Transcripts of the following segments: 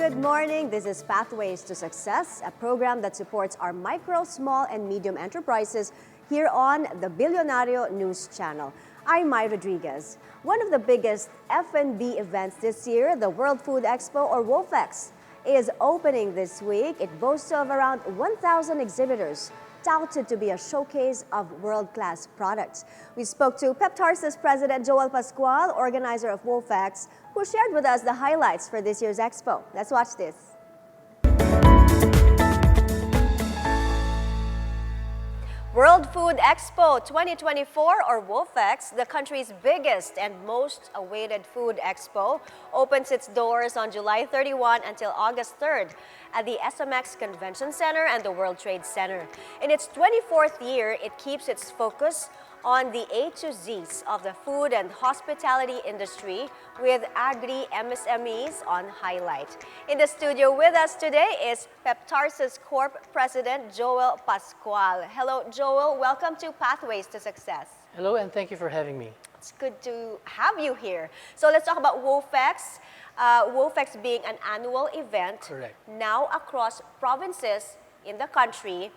good morning. This is Pathways to Success, a program that supports our micro, small, and medium enterprises here on the Bilyonaryo News Channel. I'm Marge Rodriguez. One of the biggest F&B events this year, the World Food Expo, or WOFEX, is opening this week. It boasts of around 1,000 exhibitors, touted to be a showcase of world-class products. We spoke to PEPTarsus President Pascual, organizer of WOFEX, who shared with us the highlights for this year's expo. Let's watch this. World Food Expo 2024, or WOFEX, the country's biggest and most awaited food expo, opens its doors on July 31 until August 3rd at the SMX Convention Center and the World Trade Center. In its 24th year, it keeps its focus on the A to Z's of the food and hospitality industry, with agri-MSMEs on highlight. In the studio with us today is PEPTarsus Corp President Pascual. Hello, Joel. Welcome to Pathways to Success. Hello, and thank you for having me. It's good to have you here. So let's talk about WOFEX. WOFEX being an annual event. Correct. Now across provinces in the country.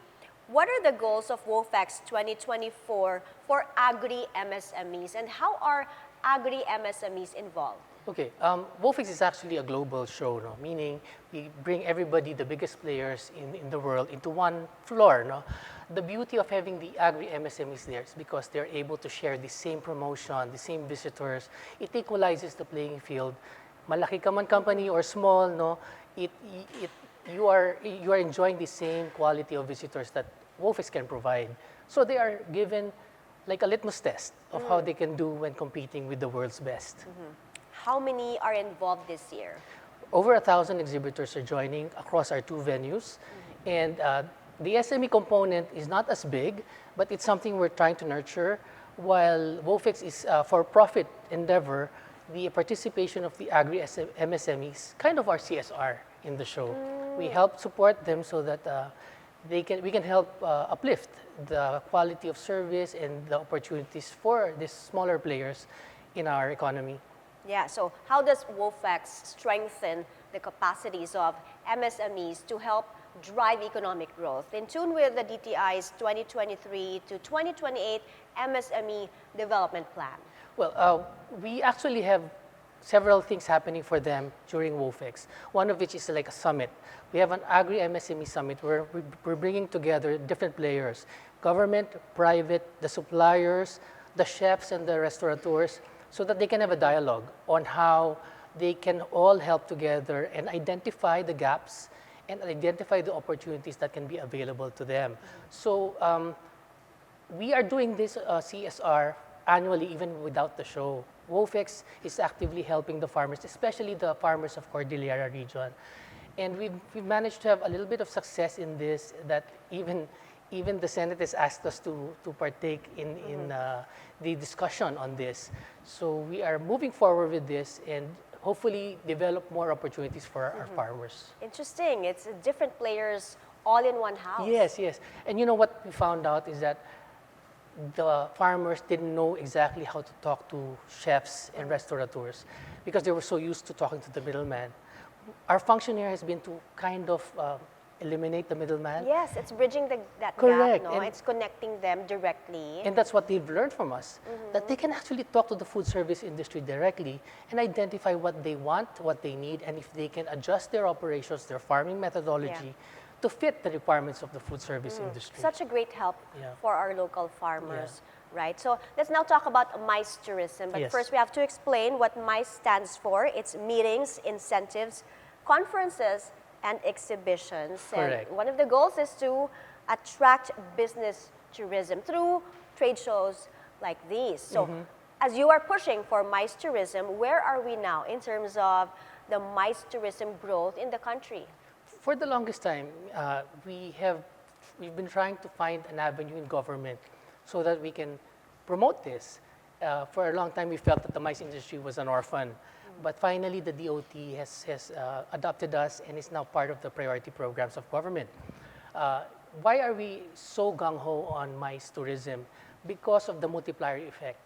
What are the goals of WOFEX 2024 for agri-MSMEs, and how are agri-MSMEs involved? Okay, WOFEX is actually a global show, no? Meaning we bring everybody, the biggest players in the world, into one floor. No? The beauty of having the agri-MSMEs there is because they're able to share the same promotion, the same visitors. It equalizes the playing field. Malaki ka man company or small, no? You are enjoying the same quality of visitors that WOFEX can provide. So they are given like a litmus test of how they can do when competing with the world's best. How many are involved this year? Over 1,000 exhibitors are joining across our two venues. And the SME component is not as big, but it's something we're trying to nurture. While WOFEX is for-profit endeavor, the participation of the agri-MSMEs, kind of our CSR in the show. We help support them so that we can help uplift the quality of service and the opportunities for these smaller players in our economy. Yeah, so how does WOFEX strengthen the capacities of MSMEs to help drive economic growth, in tune with the DTI's 2023 to 2028 MSME development plan? Well, we actually have several things happening for them during WOFEX. One of which is like a summit. We have an agri-MSME summit where we're bringing together different players, government, private, the suppliers, the chefs, and the restaurateurs, so that they can have a dialogue on how they can all help together and identify the gaps and identify the opportunities that can be available to them. So we are doing this CSR annually, even without the show. WOFEX is actively helping the farmers, especially the farmers of Cordillera region. And we've managed to have a little bit of success in this, that even the Senate has asked us to partake in the discussion on this. So we are moving forward with this and hopefully develop more opportunities for our farmers. Interesting. It's different players all in one house. Yes, yes. And you know what we found out is that the farmers didn't know exactly how to talk to chefs and restaurateurs because they were so used to talking to the middleman. Our function here has been to kind of eliminate the middleman. Yes, it's bridging that Correct. gap, no? It's connecting them directly. And that's what they've learned from us, that they can actually talk to the food service industry directly and identify what they want, what they need, and if they can adjust their operations, their farming methodology, to fit the requirements of the food service industry. Such a great help for our local farmers, right? So let's now talk about MICE tourism. But first, we have to explain what MICE stands for. It's meetings, incentives, conferences, and exhibitions. Correct. And one of the goals is to attract business tourism through trade shows like these. So as you are pushing for MICE tourism, where are we now in terms of the MICE tourism growth in the country? For the longest time, we've been trying to find an avenue in government so that we can promote this. For a long time, we felt that the MICE industry was an orphan. But finally, the DOT has adopted us and is now part of the priority programs of government. Why are we so gung-ho on MICE tourism? Because of the multiplier effect.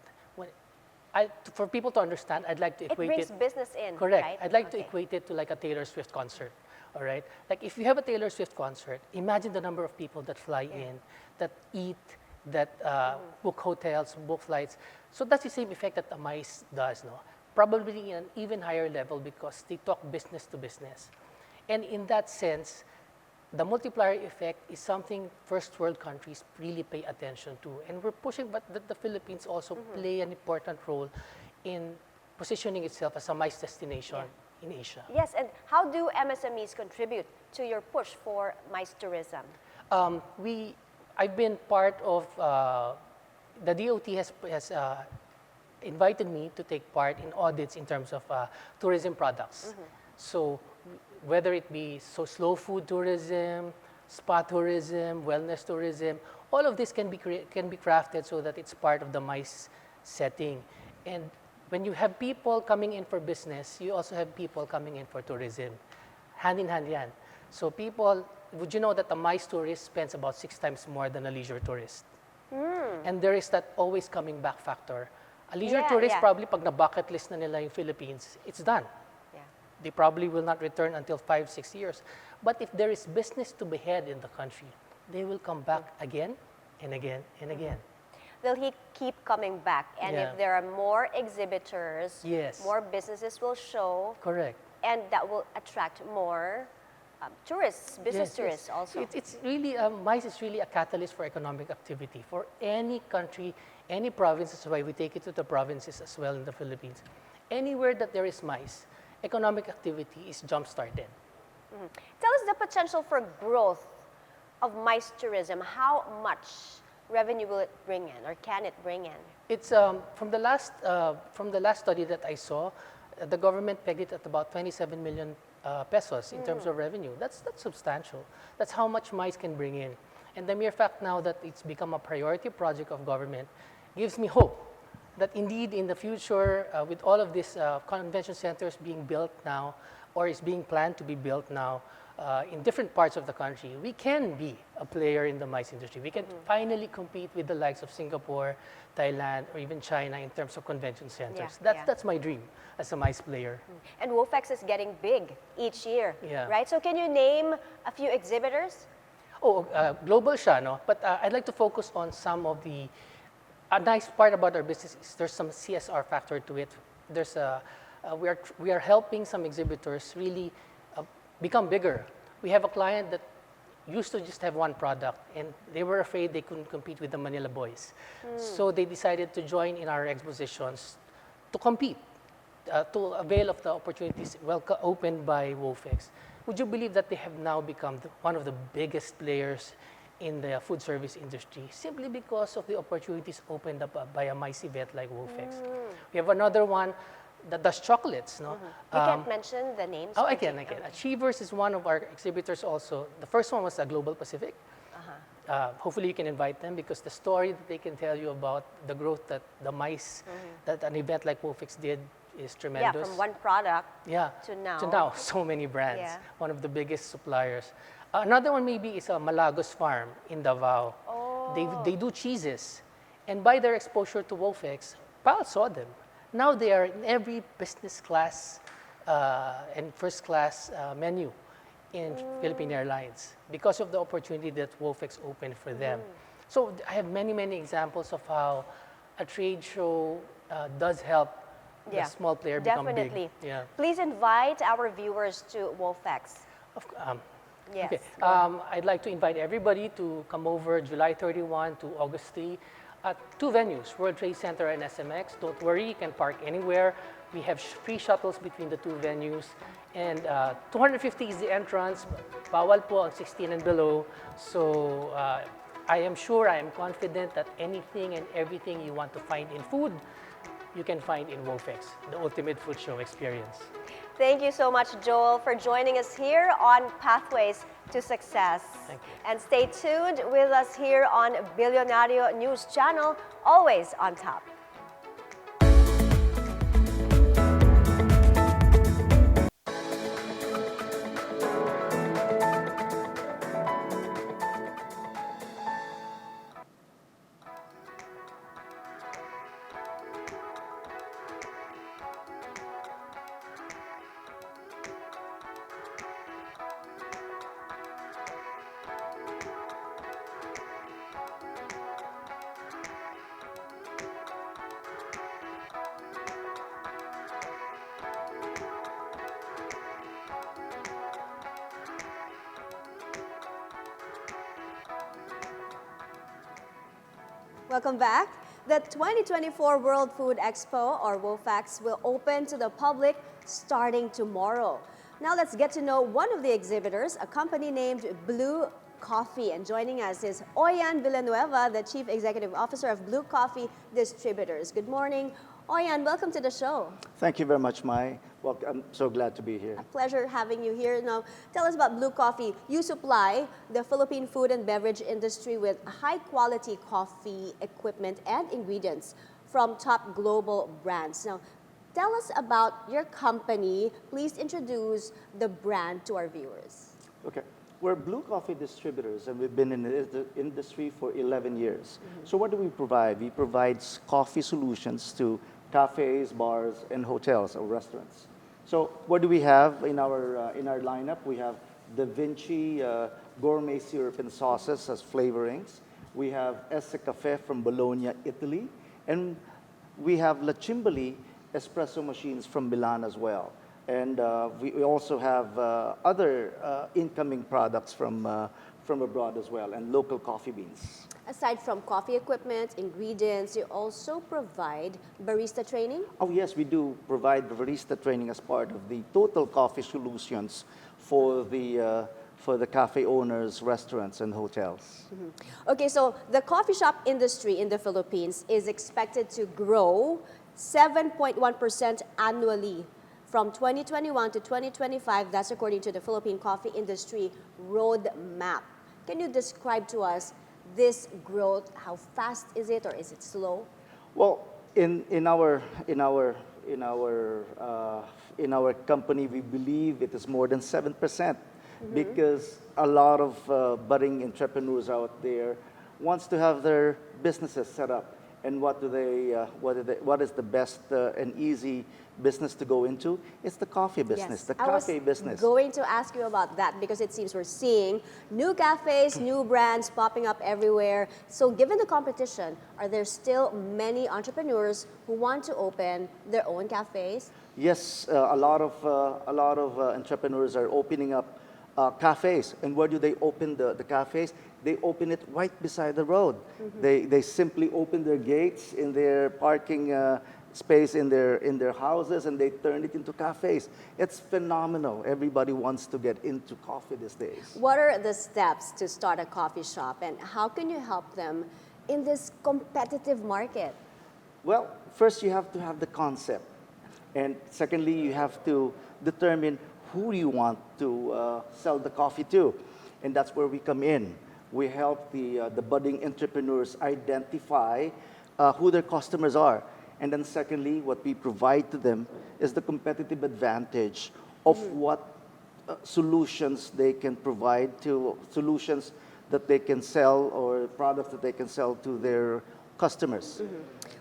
For people to understand, I'd like to It equate brings business in, Correct. right? I'd like to Okay. equate it to like a Taylor Swift concert. All right. Like if you have a Taylor Swift concert, imagine the number of people that fly in, that eat, that book hotels, book flights. So that's the same effect that the mice does, no? Probably in an even higher level because they talk business to business. And in that sense, the multiplier effect is something first world countries really pay attention to. And we're pushing, but the Philippines also play an important role in positioning itself as a mice destination in Asia. Yes, and how do MSMEs contribute to your push for mice tourism? I've been part of, the DOT has invited me to take part in audits in terms of tourism products. So whether it be slow food tourism, spa tourism, wellness tourism, all of this can be crafted so that it's part of the MICE setting. And when you have people coming in for business, you also have people coming in for tourism, hand in hand yan. So people, would you know that a MICE tourist spends about 6 times more than a leisure tourist? And there is that always coming back factor. A leisure tourist probably pag na-bucket list na nila yung Philippines, it's done. They probably will not return until 5-6 years. But if there is business to be had in the country, they will come back again and again and again. Will he keep coming back? And if there are more exhibitors, more businesses will show. Correct. And that will attract more tourists, business tourists also. It's really, MICE is really a catalyst for economic activity for any country, any province. That's why we take it to the provinces as well in the Philippines. Anywhere that there is MICE, economic activity is jump-started. Tell us the potential for growth of MICE tourism. How much revenue will it bring in, or can it bring in? It's from the last study that I saw, the government pegged it at about 27 million pesos in terms of revenue. That's substantial. That's how much MICE can bring in. And the mere fact now that it's become a priority project of government gives me hope that indeed in the future, with all of these convention centers being built now, or is being planned to be built now in different parts of the country, we can be a player in the MICE industry. We can finally compete with the likes of Singapore, Thailand, or even China in terms of convention centers. That's my dream as a MICE player. And WOFEX is getting big each year, Yeah. right? So can you name a few exhibitors? Global siya, no? But I'd like to focus on some of the. A nice part about our business is there's some CSR factor to it. There's we are helping some exhibitors really become bigger. We have a client that used to just have one product, and they were afraid they couldn't compete with the Manila boys. So they decided to join in our expositions to compete, to avail of the opportunities opened by WOFEX. Would you believe that they have now become one of the biggest players in the food service industry simply because of the opportunities opened up by a MICE event like WOFEX? We have another one that does chocolates. No? You can't mention the names? I can. Achievers is one of our exhibitors also. The first one was Global Pacific. Hopefully you can invite them because the story that they can tell you about the growth that the MICE, that an event like WOFEX did is tremendous. Yeah, from one product to now. To now, so many brands. One of the biggest suppliers. Another one maybe is Malagos Farm in Davao. They do cheeses. And by their exposure to WOFEX, Pal saw them. Now they are in every business class and first class menu in Philippine Airlines because of the opportunity that WOFEX opened for them. So I have many, many examples of how a trade show does help the small player become big. Definitely. Please invite our viewers to WOFEX. Yes. Okay. I'd like to invite everybody to come over July 31 to August 3 at 2 venues, World Trade Center and SMX. Don't worry, you can park anywhere. We have free shuttles between the 2 venues. And 250 is the entrance. Bawal po ang 16 and below. So I am confident that anything and everything you want to find in food, you can find in WOFEX, the ultimate food show experience. Thank you so much, Joel, for joining us here on Pathways to Success. Thank you. And stay tuned with us here on Bilyonaryo News Channel, always on top. Welcome back. The 2024 World Food Expo, or WOFEX, will open to the public starting tomorrow. Now let's get to know one of the exhibitors, a company named Blue Coffee. And joining us is Oyan Villanueva, the Chief Executive Officer of Blue Coffee Distributors. Good morning. Oyan, welcome to the show. Thank you very much, Mai. Well, I'm so glad to be here. A pleasure having you here. Now, tell us about Blue Coffee. You supply the Philippine food and beverage industry with high-quality coffee equipment and ingredients from top global brands. Now, tell us about your company. Please introduce the brand to our viewers. Okay. We're Blue Coffee Distributors, and we've been in the industry for 11 years. So what do we provide? We provide coffee solutions to cafes, bars, and hotels or restaurants. So what do we have in our lineup? We have Da Vinci gourmet syrup and sauces as flavorings. We have Esse Cafe from Bologna, Italy. And we have La Cimbali espresso machines from Milan as well. And we also have other incoming products from abroad as well, and local coffee beans. Aside from coffee equipment, ingredients, you also provide barista training? Oh yes, we do provide barista training as part of the total coffee solutions for the cafe owners, restaurants, and hotels. Okay, so the coffee shop industry in the Philippines is expected to grow 7.1% annually from 2021 to 2025. That's according to the Philippine Coffee Industry Roadmap. Can you describe to us this growth? How fast is it, or is it slow? Well, in our company, we believe it is more than 7%, because a lot of budding entrepreneurs out there wants to have their businesses set up. And what is the best and easy business to go into? It's the coffee business, Yes, the cafe business. I was going to ask you about that, because it seems we're seeing new cafes, new brands popping up everywhere. So given the competition, are there still many entrepreneurs who want to open their own cafes? Yes, a lot of entrepreneurs are opening up cafes. And where do they open the cafes? They open it right beside the road. They simply open their gates in their parking space in their houses, and they turn it into cafes. It's phenomenal. Everybody wants to get into coffee these days. What are the steps to start a coffee shop, and how can you help them in this competitive market? Well, first you have to have the concept. And secondly, you have to determine who you want to sell the coffee to. And that's where we come in. We help the budding entrepreneurs identify who their customers are. And then secondly, what we provide to them is the competitive advantage of what solutions they can provide to solutions that they can sell, or products that they can sell to their customers.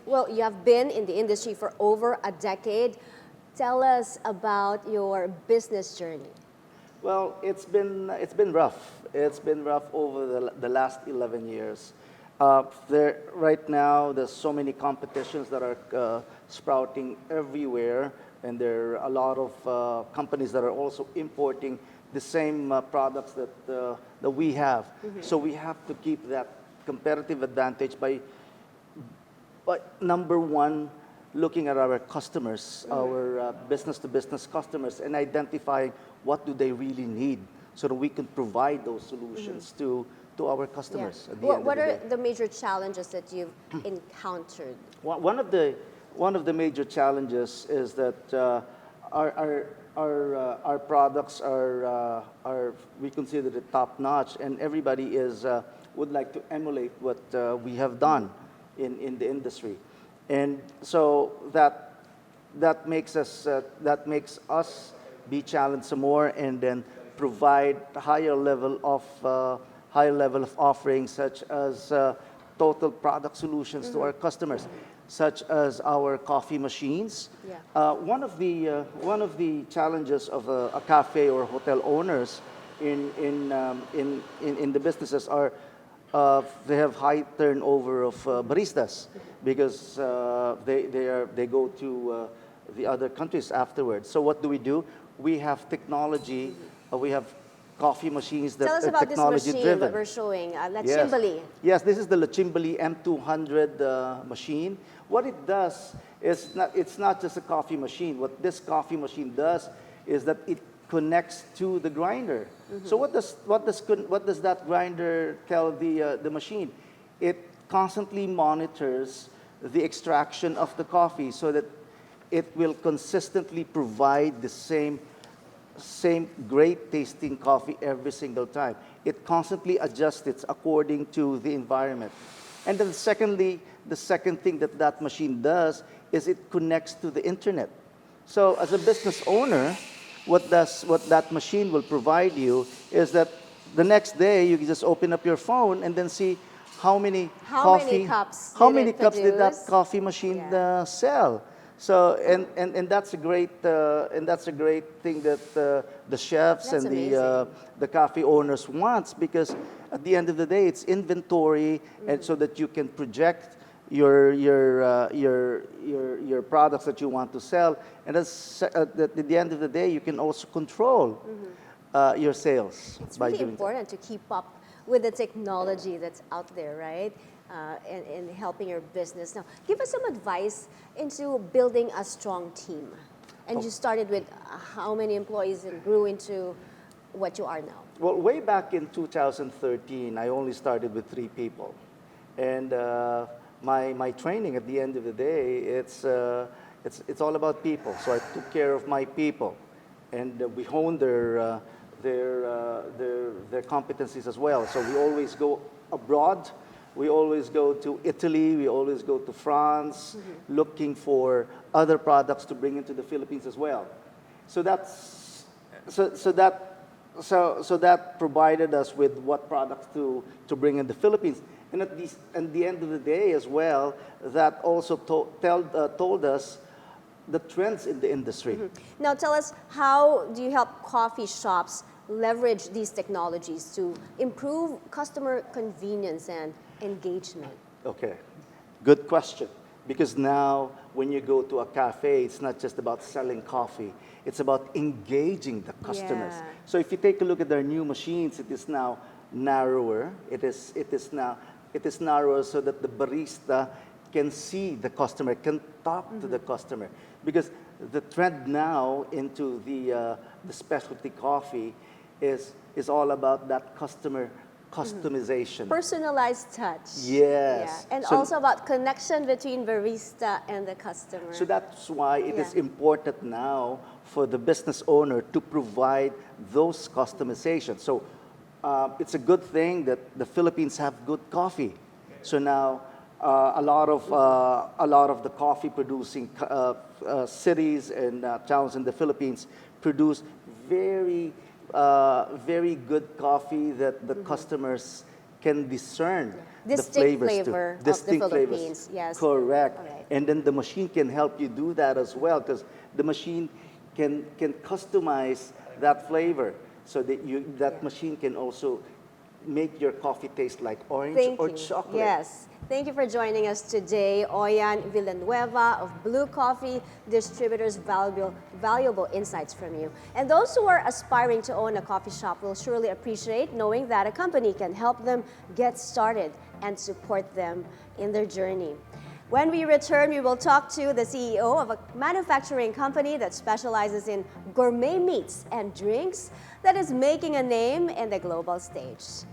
Well, you have been in the industry for over a decade. Tell us about your business journey. Well, it's been rough. It's been rough over the last 11 years. Right now, there's so many competitions that are sprouting everywhere, and there are a lot of companies that are also importing the same products that we have. So we have to keep that competitive advantage by number one, looking at our customers, our business-to-business customers, and identifying what do they really need, so that we can provide those solutions to our customers. Yeah. At the end What of the are day. the major challenges that you've encountered? One of the major challenges is that our products are we consider it top notch, and everybody would like to emulate what we have done in the industry, and so that makes us be challenged some more, and then provide a higher level of offerings, such as total product solutions to our customers, such as our coffee machines. Yeah. One of the challenges of a cafe or hotel owners in the businesses are they have high turnover of baristas, because they go to the other countries afterwards. So what do? We have technology. We have coffee machines that Tell us are about this machine technology-driven. that we're showing, La Yes. Chimbali. Yes, this is the La Chimbali M200 machine. What it does is it's not just a coffee machine. What this coffee machine does is that it connects to the grinder. So what does that grinder tell the machine? It constantly monitors the extraction of the coffee so that it will consistently provide the same great tasting coffee every single time. It constantly adjusts it according to the environment. And then secondly, the second thing that that machine does is it connects to the internet. So as a business owner, what that machine will provide you is that the next day you can just open up your phone and then see how many cups how did many it cups did that produce? coffee machine Yeah. sell. So and that's a great thing that the chefs That's and amazing. the coffee owners wants, because at the end of the day it's inventory, and so that you can project your products that you want to sell, and at the end of the day you can also control your sales It's by really doing important to keep up with the technology that's out there, right? And helping your business. Now, give us some advice into building a strong team. And you started with how many employees and grew into what you are now? Well, way back in 2013, I only started with 3 people. And my training at the end of the day, it's all about people. So I took care of my people. And we honed their competencies as well. So we always go abroad. We always go to Italy. We always go to France, looking for other products to bring into the Philippines as well. So that provided us with what products to bring in the Philippines. And at the end of the day as well, that also told us the trends in the industry. Now, tell us, how do you help coffee shops leverage these technologies to improve customer convenience and engagement? Okay, good question. Because now, when you go to a cafe, it's not just about selling coffee. It's about engaging the customers. Yeah. So if you take a look at their new machines, it is now narrower. It is narrower so that the barista can see the customer, can talk to the customer. Because the trend now into the specialty coffee is all about that customer customization. Personalized touch. Yes. Yeah. And So- also about connection between barista and the customer. So that's why it is Yeah. important now for the business owner to provide those customizations. So it's a good thing that the Philippines have good coffee. So now a lot of the coffee producing cities and towns in the Philippines produce very good coffee that the customers can discern the Distinct flavors flavor to. of Distinct the flavors. Philippines, yes. Correct. All right. And then the machine can help you do that as well, because the machine can customize that flavor, so that that machine can also make your coffee taste like orange Thank or you. chocolate. Yes. Thank you for joining us today, Oyan Villanueva of Blue Coffee Distributors. Valuable insights from you. And those who are aspiring to own a coffee shop will surely appreciate knowing that a company can help them get started and support them in their journey. When we return, we will talk to the CEO of a manufacturing company that specializes in gourmet meats and drinks that is making a name in the global stage.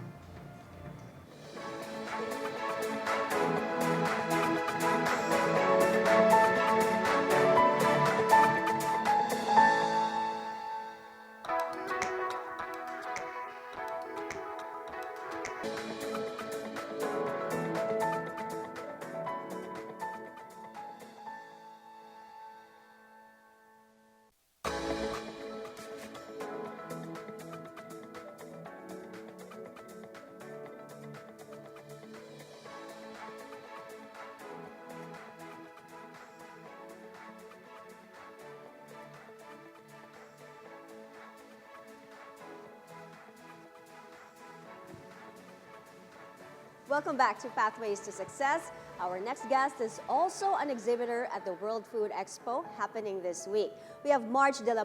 Welcome back to Pathways to Success. Our next guest is also an exhibitor at the World Food Expo happening this week. We have Marge Dela,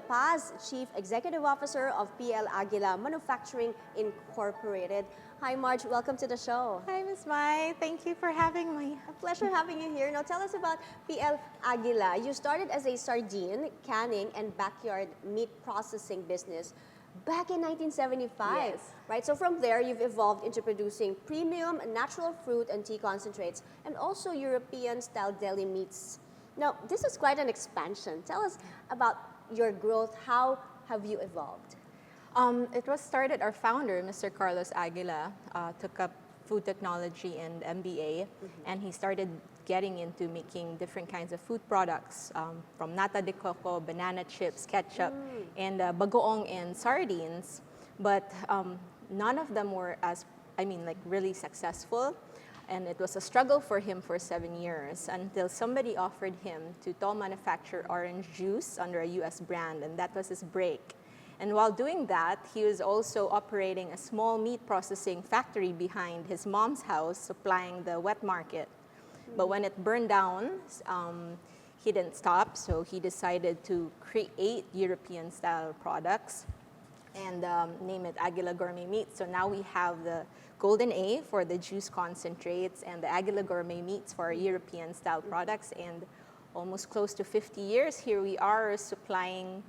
Chief Executive Officer of Aguila Manufacturing Incorporated. Hi Marge, welcome to the show. Hi Ms. Mai, thank you for having me. A pleasure having you here. Now tell us about Aguila. You started as a sardine, canning, and backyard meat processing business back in 1975, Yes. right? So from there, you've evolved into producing premium natural fruit and tea concentrates and also European-style deli meats. Now, this is quite an expansion. Tell us about your growth. How have you evolved? It was started, our founder, Mr. Carlos Aguila, took up food technology and MBA, and he started getting into making different kinds of food products, from nata de coco, banana chips, ketchup, and bagoong and sardines. But none of them were really successful. And it was a struggle for him for 7 years until somebody offered him to toll manufacture orange juice under a US brand, and that was his break. And while doing that, he was also operating a small meat processing factory behind his mom's house, supplying the wet market. But when it burned down, he didn't stop, so he decided to create European-style products and name it Aguila Gourmet Meats. So now we have the Golden A for the juice concentrates and the Aguila Gourmet Meats for our European-style products. And almost close to 50 years, here we are supplying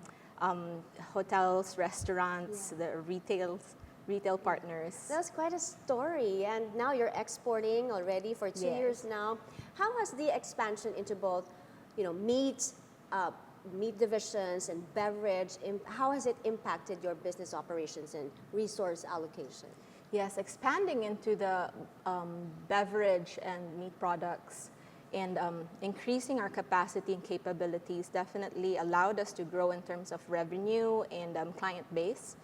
hotels, restaurants, the retail partners. That's quite a story, and now you're exporting already for 2 Yes. years now. How has the expansion into both, meat divisions and beverage, how has it impacted your business operations and resource allocation? Yes, expanding into the beverage and meat products and increasing our capacity and capabilities definitely allowed us to grow in terms of revenue and client base.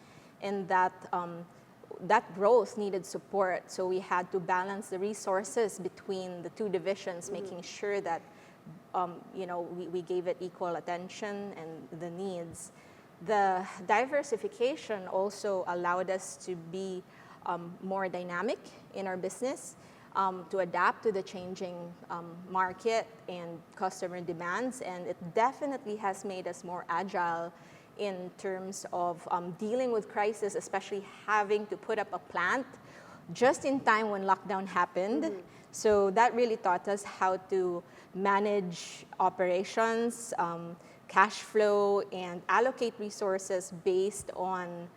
And that growth needed support, so we had to balance the resources between the two divisions, making sure that we gave it equal attention and the needs. The diversification also allowed us to be more dynamic in our business, to adapt to the changing market and customer demands, and it definitely has made us more agile in terms of dealing with crisis, especially having to put up a plant just in time when lockdown happened. So that really taught us how to manage operations, cash flow, and allocate resources based on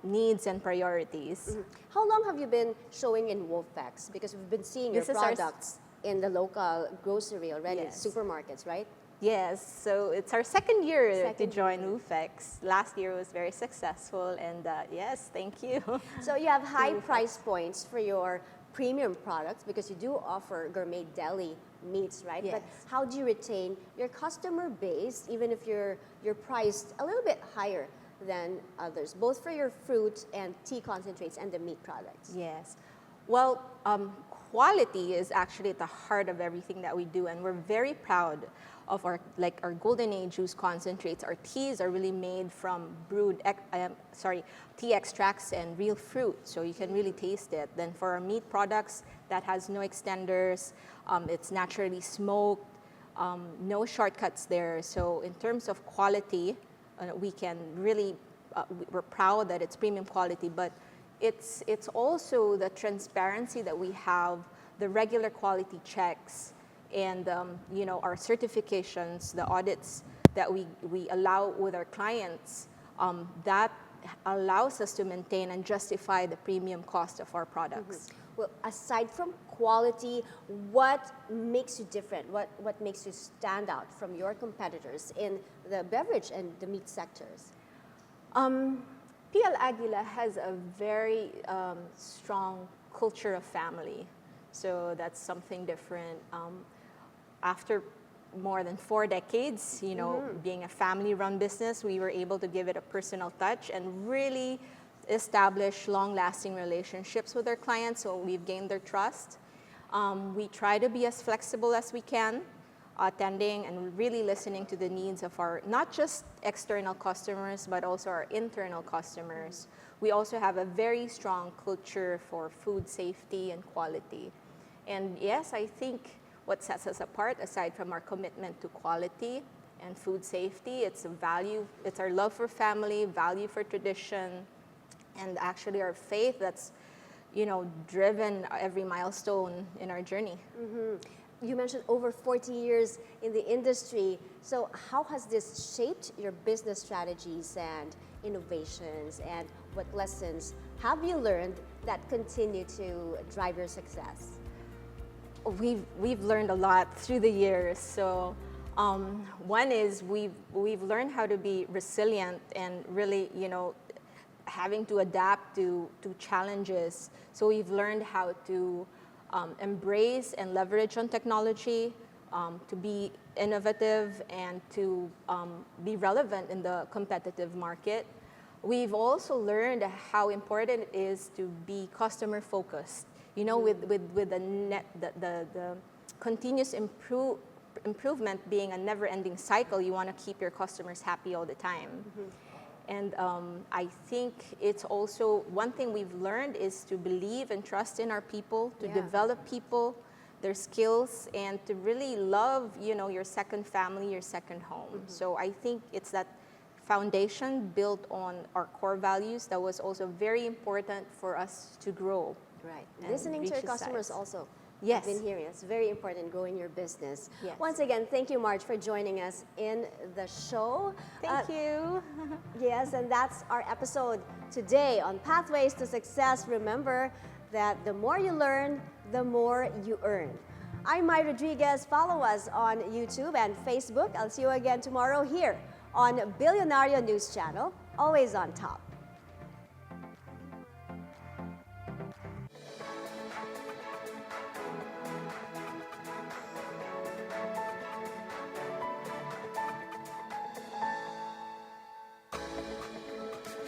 needs and priorities. How long have you been showing in WOFEX? Because we've been seeing your This is our products in the local grocery already, Yes. supermarkets, right? Yes, so it's our second year to Second join WOFEX. Last year was very successful, and yes, thank you. So you have high price points for your premium products because you do offer gourmet deli meats, right? Yes. But how do you retain your customer base even if you're priced a little bit higher than others, both for your fruit and tea concentrates and the meat products? Yes. Well, quality is actually at the heart of everything that we do, and we're very proud of our Golden Age juice concentrates. Our teas are really made from tea extracts and real fruit, so you can really taste it. Then for our meat products, that has no extenders, it's naturally smoked, no shortcuts there. So in terms of quality, we can really, we're proud that it's premium quality, but it's also the transparency that we have, the regular quality checks, and our certifications, the audits that we allow with our clients, that allows us to maintain and justify the premium cost of our products. Well, aside from quality, what makes you different? What makes you stand out from your competitors in the beverage and the meat sectors? Aguila has a very strong culture of family, so that's something different. After more than 4 decades, being a family-run business, we were able to give it a personal touch and really establish long-lasting relationships with our clients, so we've gained their trust. We try to be as flexible as we can, attending and really listening to the needs of our, not just external customers, but also our internal customers. We also have a very strong culture for food safety and quality. And yes, I think what sets us apart, aside from our commitment to quality and food safety, it's a value, it's our love for family, value for tradition, and actually our faith that's, you know, driven every milestone in our journey. You mentioned over 40 years in the industry. So how has this shaped your business strategies and innovations, and what lessons have you learned that continue to drive your success? We've learned a lot through the years. So one is we've learned how to be resilient and really, you know, having to adapt to challenges. So we've learned how to embrace and leverage on technology, to be innovative and to be relevant in the competitive market. We've also learned how important it is to be customer focused. You know, with the continuous improvement being a never-ending cycle, you want to keep your customers happy all the time. And I think it's also one thing we've learned is to believe and trust in our people, to develop people, their skills, and to really love, you know, your second family, your second home. So I think it's that foundation built on our core values that was also very important for us to grow. Right. And Listening to reach your the customers size. also. Yes. I've been hearing it's very important growing your business. Yes. Once again, thank you, Marge, for joining us in the show. Thank you. Yes, and that's our episode today on Pathways to Success. Remember that the more you learn, the more you earn. I'm Marge Rodriguez. Follow us on YouTube and Facebook. I'll see you again tomorrow here on Bilyonaryo News Channel, always on top.